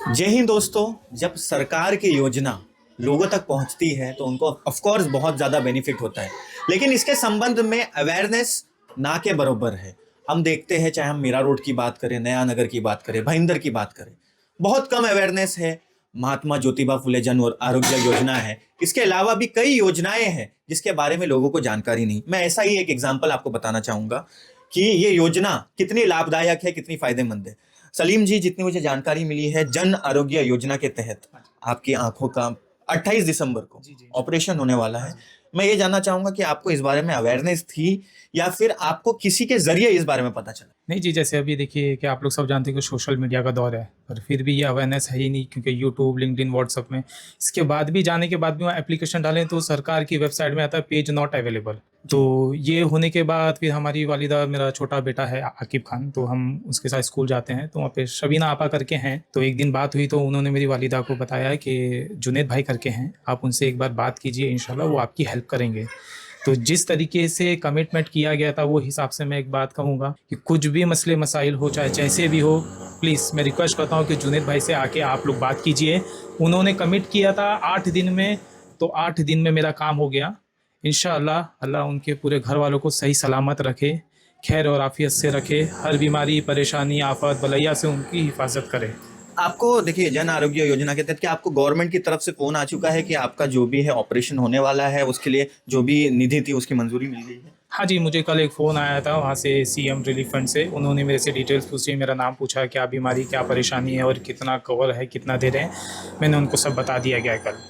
जय हिंद दोस्तों। जब सरकार की योजना लोगों तक पहुंचती है तो उनको ऑफ कोर्स बहुत ज़्यादा बेनिफिट होता है, लेकिन इसके संबंध में अवेयरनेस ना के बराबर है। हम देखते हैं, चाहे हम मीरा रोड की बात करें, नया नगर की बात करें, भाईंदर की बात करें, बहुत कम अवेयरनेस है। महात्मा ज्योतिबा फुले जन और आरोग्य योजना है, इसके अलावा भी कई योजनाएं हैं जिसके बारे में लोगों को जानकारी नहीं। मैं ऐसा ही एक एग्जाम्पल आपको बताना चाहूंगा कि ये योजना कितनी लाभदायक है, कितनी फायदेमंद है। सलीम जी, जितनी मुझे जानकारी मिली है, जन आरोग्य योजना के तहत आपकी आंखों का 28 दिसंबर को जी, जी। ऑपरेशन होने वाला है। मैं ये जानना चाहूंगा कि आपको इस बारे में अवेयरनेस थी या फिर आपको किसी के जरिए इस बारे में पता चला? नहीं जी, जैसे अभी देखिए कि आप लोग सब जानते हैं कि सोशल मीडिया का दौर है, पर फिर भी ये अवेयरनेस है ही नहीं, क्योंकि यूट्यूब, लिंक्डइन, व्हाट्सएप में इसके बाद भी जाने के बाद भी वहाँ एप्लीकेशन डालें तो सरकार की वेबसाइट में आता है पेज नॉट अवेलेबल। तो ये होने के बाद फिर हमारी वालिदा, मेरा छोटा बेटा है आकिब खान, तो हम उसके साथ स्कूल जाते हैं, तो वहाँ पे शबीना आपा करके हैं। तो एक दिन बात हुई तो उन्होंने मेरी वालिदा को बताया कि जुनैद भाई करके हैं, आप उनसे एक बार बात कीजिए, इंशाल्लाह वो आपकी हेल्प करेंगे। तो जिस तरीके से कमिटमेंट किया गया था वो हिसाब से मैं एक बात कहूँगा कि कुछ भी मसले मसाइल हो, चाहे जैसे भी हो, प्लीज़ मैं रिक्वेस्ट करता हूँ कि जुनैद भाई से आके आप लोग बात कीजिए। उन्होंने कमिट किया था 8 दिन में, तो 8 दिन में मेरा काम हो गया। इंशाअल्लाह अल्लाह उनके पूरे घर वालों को सही सलामत रखे, खैर और आफियत से रखे, हर बीमारी, परेशानी, आफत, बलैया से उनकी हिफाजत करे। आपको देखिए, जन आरोग्य योजना के तहत क्या आपको गवर्नमेंट की तरफ से फोन आ चुका है कि आपका जो भी है ऑपरेशन होने वाला है, उसके लिए जो भी निधि थी उसकी मंजूरी मिल गई है? हाँ जी, मुझे कल एक फ़ोन आया था वहाँ से सीएम रिलीफ फंड से। उन्होंने मेरे से डिटेल्स पूछी, मेरा नाम पूछा, क्या बीमारी, क्या परेशानी है और कितना कवर है, कितना दे रहे हैं। मैंने उनको सब बता दिया गया है कल।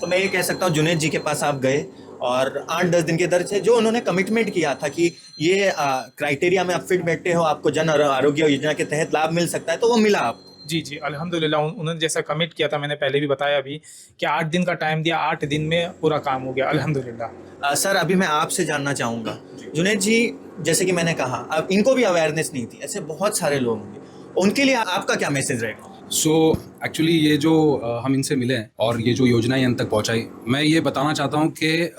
तो मैं ये कह सकता हूँ, जुनैद जी के पास आप गए और 8-10 दिन के दर से जो उन्होंने कमिटमेंट किया था कि ये क्राइटेरिया में आप फिट बैठे हो, आपको जन आरोग्य योजना के तहत लाभ मिल सकता है, तो वो मिला आपको? जी, जी, अल्हम्दुलिल्लाह उन्होंने जैसा कमिट किया था, मैंने पहले भी बताया अभी कि 8 दिन का टाइम दिया, 8 दिन में पूरा काम हो गया अल्हम्दुलिल्लाह। सर, अभी मैं आपसे जानना चाहूँगा, जुनैद जी, जैसे कि मैंने कहा, अब इनको भी अवेयरनेस नहीं थी, ऐसे बहुत सारे लोग होंगे, उनके लिए आपका क्या मैसेज रहेगा? सो एक्चुअली ये जो हम इनसे मिले हैं और ये जो योजनाएं इन तक पहुंचाई, मैं ये बताना चाहता हूं कि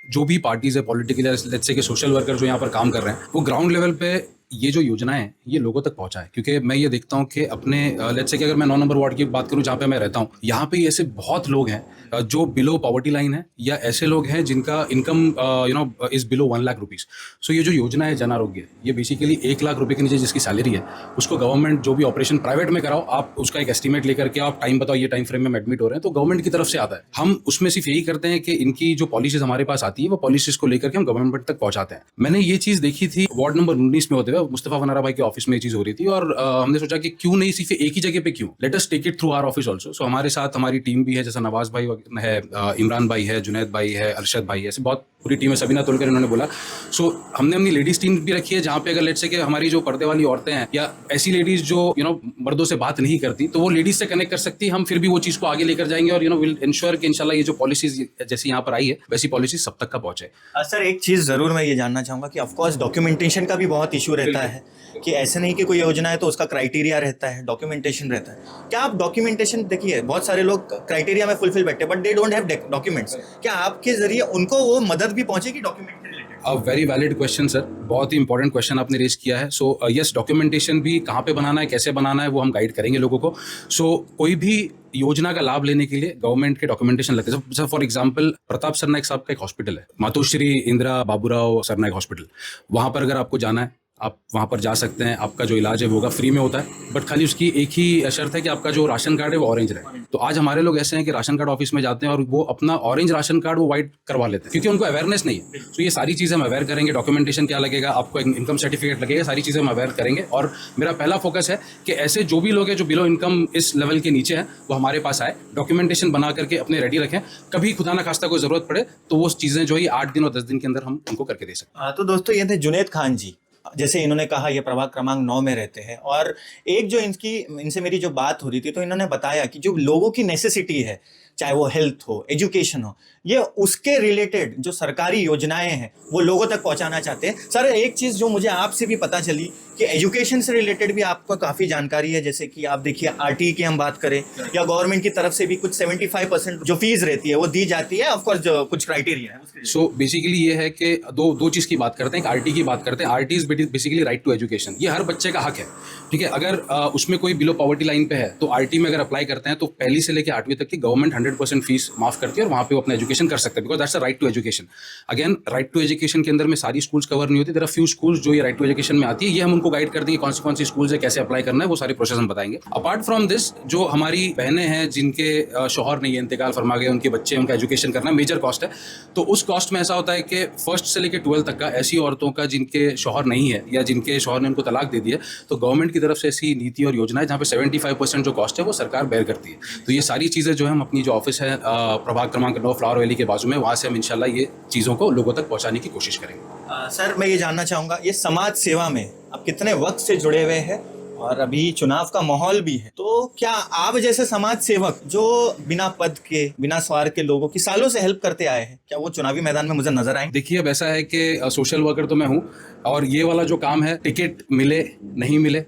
जो भी पार्टीज है पॉलिटिकल, लेट्स से कि सोशल वर्कर जो यहाँ पर काम कर रहे हैं, वो ग्राउंड लेवल पे ये जो योजनाएं हैं ये लोगों तक पहुंचाए। क्योंकि मैं ये देखता हूं कि अपने लेट्स से कि अगर मैं 9 नंबर वार्ड की बात करूं जहाँ पे मैं रहता हूं, यहाँ पे ऐसे बहुत लोग हैं जो बिलो पॉवर्टी लाइन है, या ऐसे लोग हैं जिनका income is below 1 lakh rupees. So ये जो योजना है जन आरोग्य, ये बेसिकली 1 लाख रुपए के नीचे जिसकी सैलरी है उसको गवर्नमेंट, जो भी ऑपरेशन प्राइवेट में कराओ, आप उसका एक एस्टीमेट लेकर के आप टाइम बताओ, ये टाइम फ्रेम में एडमिट हो रहे हैं, तो गवर्नमेंट की तरफ से आता है। हम उसमें सिर्फ यही करते हैं कि इनकी जो पॉलिसीज हमारे पास आती है वो पॉलिसीज को लेकर के हम गवर्नमेंट तक पहुंचाते हैं। मैंने ये चीज़ देखी थी वार्ड नंबर 19 में होते हुए, मुस्तफा वनारा भाई के ऑफिस में ये चीज़ हो रही थी, और हमने सोचा कि क्यों नहीं सिर्फ एक ही जगह पे, क्यों, let us take it through our office also. So हमारे साथ हमारी टीम भी है, जैसा नवाज भाई है, इमरान भाई है, जुनैद भाई है, अरशद भाई है, ऐसे बहुत पूरी टीम है, सबीना तोलकर इन्होंने बोला। सो हमने अपनी लेडीज टीम भी रखी है, जहाँ पे अगर लेट्स से कि हमारी जो पर्दे वाली औरतें हैं या ऐसी लेडीज जो मर्दों से बात नहीं करती, तो वो लेडीज से कनेक्ट कर सकती है। हम फिर भी वो चीज़ को आगे लेकर जाएंगे और विल इंश्योर कि इंशाल्लाह ये जो पॉलिसीज जैसी यहाँ पर आई है वैसी पॉलिसीज सब तक का पहुंचे। सर, एक चीज़ ज़रूर मैं ये जानना चाहूँगा कि ऑफकोर्स डॉक्यूमेंटेशन का भी बहुत इशू रहता है, कि ऐसे नहीं कि कोई योजना है तो उसका क्राइटेरिया रहता है, डॉक्यूमेंटेशन रहता है। क्या आप डॉक्यूमेंटेशन, देखिए बहुत सारे लोग क्राइटेरिया में फुलफिल बैठे but they don't have documents, क्या आपके जरिए उनको वो मदद भी पहुंचेगी document related? A very valid question sir, बहुत ही इंपॉर्टेंट क्वेश्चन आपने रेज किया है। सो यस, डॉक्यूमेंटेशन भी कहाँ पे बनाना है, कैसे बनाना है, वो हम गाइड करेंगे लोगों को। सो कोई भी योजना का लाभ लेने के लिए गवर्नमेंट के डॉक्यूमेंटेशन लगते हैं। Sir for example, Pratap Sarnaik साहब का एक हॉस्पिटल है, मातोश्री इंदिरा बाबूराव सरनाइक हॉस्पिटल, वहाँ पर अगर आपको जाना है आप वहाँ पर जा सकते हैं। आपका जो इलाज है वो होगा फ्री में होता है, बट खाली उसकी एक ही शर्त है कि आपका जो राशन कार्ड है वो ऑरेंज रहे। तो आज हमारे लोग ऐसे हैं कि राशन कार्ड ऑफिस में जाते हैं और वो अपना ऑरेंज राशन कार्ड वो वाइट करवा लेते हैं, क्योंकि उनको अवेयरनेस नहीं है। तो ये सारी चीज़ें हम अवेयर करेंगे, डॉक्यूमेंटेशन क्या लगेगा, आपको इनकम सर्टिफिकेट लगेगा, सारी चीज़ें हम अवेयर करेंगे। और मेरा पहला फोकस है कि ऐसे जो भी लोग हैं जो बिलो इनकम इस लेवल के नीचे हैं वो हमारे पास आए, डॉक्यूमेंटेशन बना करके अपने रेडी रखें, कभी खुदा ना खास्ता कोई ज़रूरत पड़े तो वो चीज़ें जो है 8 दिन और 10 दिन के अंदर हम उनको करके दे सकते हैं। तो दोस्तों, ये थे जुनैद खान जी। जैसे इन्होंने कहा, ये प्रभाग क्रमांक 9 में रहते हैं, और एक जो इनसे मेरी जो बात हो रही थी, तो इन्होंने बताया कि जो लोगों की नेसेसिटी है, चाहे वो हेल्थ हो, एजुकेशन हो, ये उसके रिलेटेड जो सरकारी योजनाएं हैं वो लोगों तक पहुंचाना चाहते हैं। सर, एक चीज़ जो मुझे आपसे भी पता चली कि एजुकेशन से रिलेटेड भी आपको काफ़ी जानकारी है, जैसे कि आप देखिए आरटी की हम बात करें या गवर्नमेंट की तरफ से भी कुछ 75% जो फीस रहती है वो दी जाती है, ऑफकोर्स जो कुछ क्राइटेरिया है उसके लिए। सो बेसिकली ये है कि दो चीज़ की बात करते हैं, एक आरटी की बात करते हैं। RT is basically right to education, ये हर बच्चे का हक है, ठीक है। अगर उसमें कोई बिलो पॉवर्टी लाइन पे है तो आरटी में अगर अप्लाई करते हैं तो पहली से लेकर 8वीं तक की गवर्नमेंट 100% फीस माफ करती है और वहाँ पे वो अपना एजुकेशन कर सकते हैं, because that's a right to education. Again right to education के अंदर में सारी स्कूल्स कवर नहीं होती, देयर आर फ्यू स्कूल्स जो ये राइट टू एजुकेशन में आती है, ये हम उनको गाइड कर देंगे कौन सी स्कूल्स है, कैसे अप्लाई करना है, वो सारे प्रोसेस हम बताएंगे। अपार्ट फ्रॉम दिस, जो हमारी बहनें हैं जिनके शौहर नहीं है, इंतकाल फरमा गए, उनके बच्चे, उनका एजुकेशन करना मेजर कॉस्ट है, तो उस कॉस्ट में ऐसा होता है कि फर्स्ट से लेकर 12 तक का ऐसी औरतों का जिनके शौहर नहीं है या जिनके शौहर ने उनको तलाक दे दी है, तो गवर्नमेंट की तरफ से ऐसी नीति और योजना है जहाँ पे 75% जो कॉस्ट है वो सरकार बेयर करती है। तो ये सारी चीज़ें जो है हम अपनी जो ऑफिस है प्रभाग क्रमांक 9 फ्लावर वैली के बाजू में, वहाँ से हम इंशाल्लाह ये चीज़ों को लोगों तक पहुँचाने की कोशिश करेंगे। सर मैं ये जानना चाहूँगा, ये समाज सेवा में आप कितने वक्त से जुड़े हुए हैं और अभी चुनाव का माहौल भी है, तो क्या आप जैसे समाज सेवक जो बिना पद के बिना स्वार्थ के लोगों की सालों से हेल्प करते आए हैं, क्या वो चुनावी मैदान में मुझे नजर आएंगे? देखिए अब ऐसा है कि सोशल वर्कर तो मैं हूँ और ये वाला जो काम है, टिकट मिले नहीं मिले,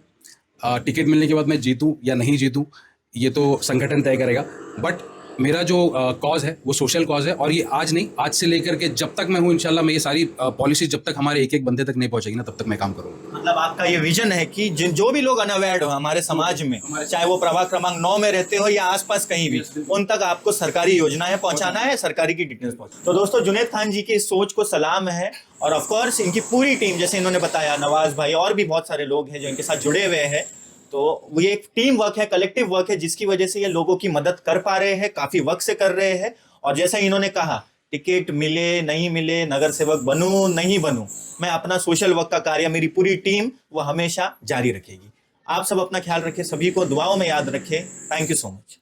टिकट मिलने के बाद मैं जीतूं या नहीं जीतूं ये तो संगठन तय करेगा, बट मेरा जो कॉज है वो सोशल कॉज है और ये आज नहीं, आज से लेकर के जब तक मैं हूँ इंशाल्लाह मैं ये सारी पॉलिसी जब तक हमारे एक एक बंदे तक नहीं पहुँचेगी ना तब तक मैं काम करूँगा। मतलब आपका ये विजन है कि जो भी लोग अनअवेयर्ड हो हमारे समाज में, चाहे वो प्रभाग क्रमांक 9 में रहते हो या आसपास कहीं भी, उन तक आपको सरकारी योजनाएं पहुंचाना है, सरकारी की डिटेल्स पहुंचाना। तो दोस्तों जुनैद खान जी की इस सोच को सलाम है और ऑफकोर्स इनकी पूरी टीम, जैसे इन्होंने बताया, नवाज भाई और भी बहुत सारे लोग हैं जो इनके साथ जुड़े हुए हैं, तो ये एक टीम वर्क है, कलेक्टिव वर्क है, जिसकी वजह से ये लोगों की मदद कर पा रहे हैं, काफी वक्त से कर रहे हैं। और जैसा इन्होंने कहा, टिकट मिले नहीं मिले, नगर सेवक बनूं नहीं बनूं, मैं अपना सोशल वर्क का कार्य, मेरी पूरी टीम वो हमेशा जारी रखेगी। आप सब अपना ख्याल रखें, सभी को दुआओं में याद रखें। Thank you so much.